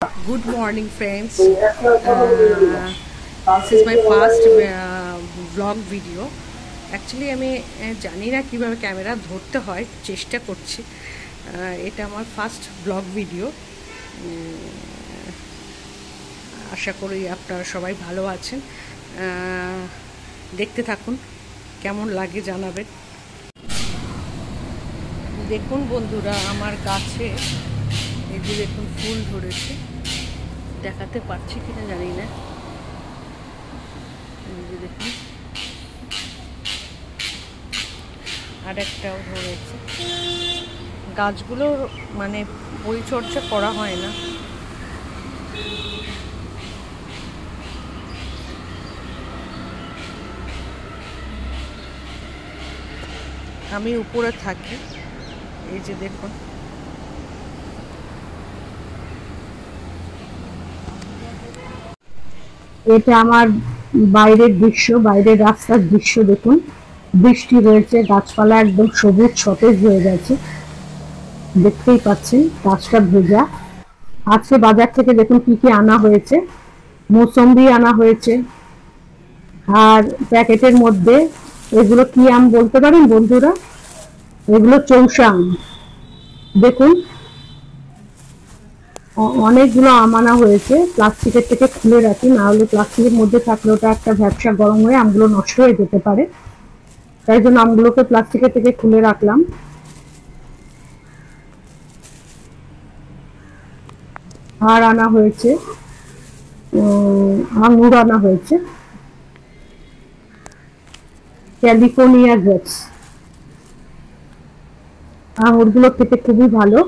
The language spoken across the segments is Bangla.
Good morning, friends. This is my first vlog video. Actually, আমি জানি না কিভাবে ক্যামেরা ধরতে হয়, চেষ্টা করছি। এটা আমার ফার্স্ট ব্লগ ভিডিও। আশা করি আপনারা সবাই ভালো আছেন। দেখতে থাকুন, কেমন লাগে জানাবেন। দেখুন বন্ধুরা, আমার গাছে এই যে দেখুন ফুল ধরেছে, দেখাতে পারছি কিনা জানি না। এই যে দেখুন আর একটাও ধরেছে। গাছগুলোর মানে পরিচর্যা করা হয় না। আমি উপরে থাকি। এই যে দেখুন এটা আমার বাইরের দৃশ্য, বাইরের রাস্তার দৃশ্য। দেখুন বৃষ্টি হয়েছে, গাছপালা একদম সবুজ সতেজ হয়ে গেছে, দেখতেই পাচ্ছেন গাছটা ভেজা। আজকে বাজার থেকে দেখুন কি কি আনা হয়েছে। মৌসম্বি আনা হয়েছে, আর প্যাকেটের মধ্যে এগুলো কি আম বলতে পারেন বন্ধুরা? এগুলো চৌষা আম। দেখুন অনেকগুলো আম আনা হয়েছে, প্লাস্টিকের থেকে খুলে রাখি, না হলে প্লাস্টিকের মধ্যে থাকলে ওটা একটা ব্যবসা গরম হয়ে আমগুলো নষ্ট হয়ে যেতে পারে। তাই জন্য আমগুলোকে প্লাস্টিকের থেকে খুলে রাখলাম। আর আনা হয়েছে আঙুর আনা হয়েছে, ক্যালিফোর্নিয়া গ্রেপস। আঙুরগুলো খেতে খুবই ভালো।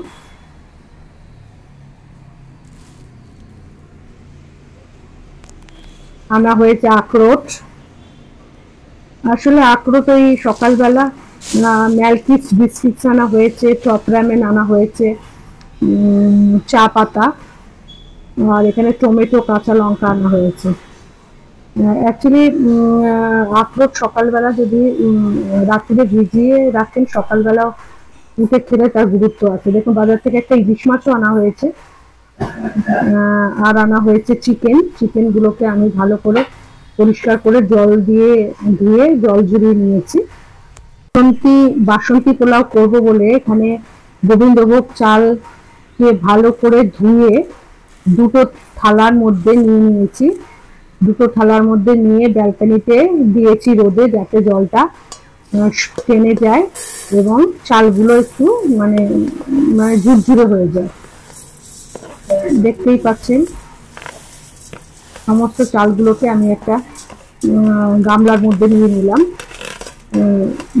আনা হয়েছে আখরোট। আসলে আখরোট ওই সকালবেলা ম্যালকিস বিস্কিটস আনা হয়েছে, চপ রামেন আনা হয়েছে, চা পাতা, আর এখানে টমেটো কাঁচা লঙ্কা আনা হয়েছে। অ্যাকচুয়ালি আখরোট সকালবেলা যদি রাত্রে ভিজিয়ে রাখেন, সকালবেলা উঠে খেলে তার গুরুত্ব আছে। দেখুন বাজার থেকে একটা ইলিশ মাছও আনা হয়েছে। আর আনা হয়েছে চিকেন গুলোকে আমি ভালো করে পরিষ্কার করে জল দিয়ে ধুয়ে জল ঝরিয়ে নিয়েছি। বাসন্তী পোলাও করব বলে এখানে গোবিন্দভোগ চালকে ভালো করে ধুয়ে দুটো থালার মধ্যে নিয়ে নিয়েছি। দুটো থালার মধ্যে নিয়ে ব্যালকনিতে দিয়েছি রোদে, যাতে জলটা টেনে যায় এবং চালগুলো একটু মানে ঝুরঝুরে হয়ে যায়। দেখতেই পাচ্ছেন সমস্ত চালগুলোকে আমি একটা গামলার মধ্যে নিয়ে নিলাম।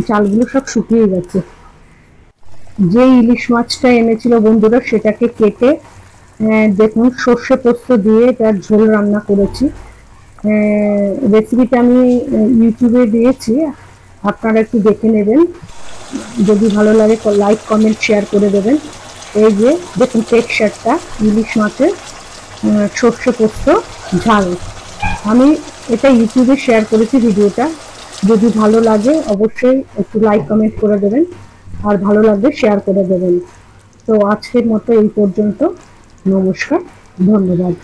চালগুলো সব শুকিয়ে গেছে। যে ইলিশ মাছটা এনেছিল বন্ধুরা, সেটাকে কেটে দেখুন সর্ষে পোস্ত দিয়ে তার ঝোল রান্না করেছি। রেসিপিটা আমি ইউটিউবে দিয়েছি, আপনারা একটু দেখে নেবেন। যদি ভালো লাগে লাইক কমেন্ট শেয়ার করে দেবেন। এই যে দেখুন টেক্সচারটা ইলিশ মাছের সর্ষে পোস্ত ঝাল। আমি এটা ইউটিউবে শেয়ার করেছি ভিডিওটা। যদি ভালো লাগে অবশ্যই একটু লাইক কমেন্ট করে দেবেন, আর ভালো লাগলে শেয়ার করে দেবেন। তো আজকের মতো এই পর্যন্ত। নমস্কার, ধন্যবাদ।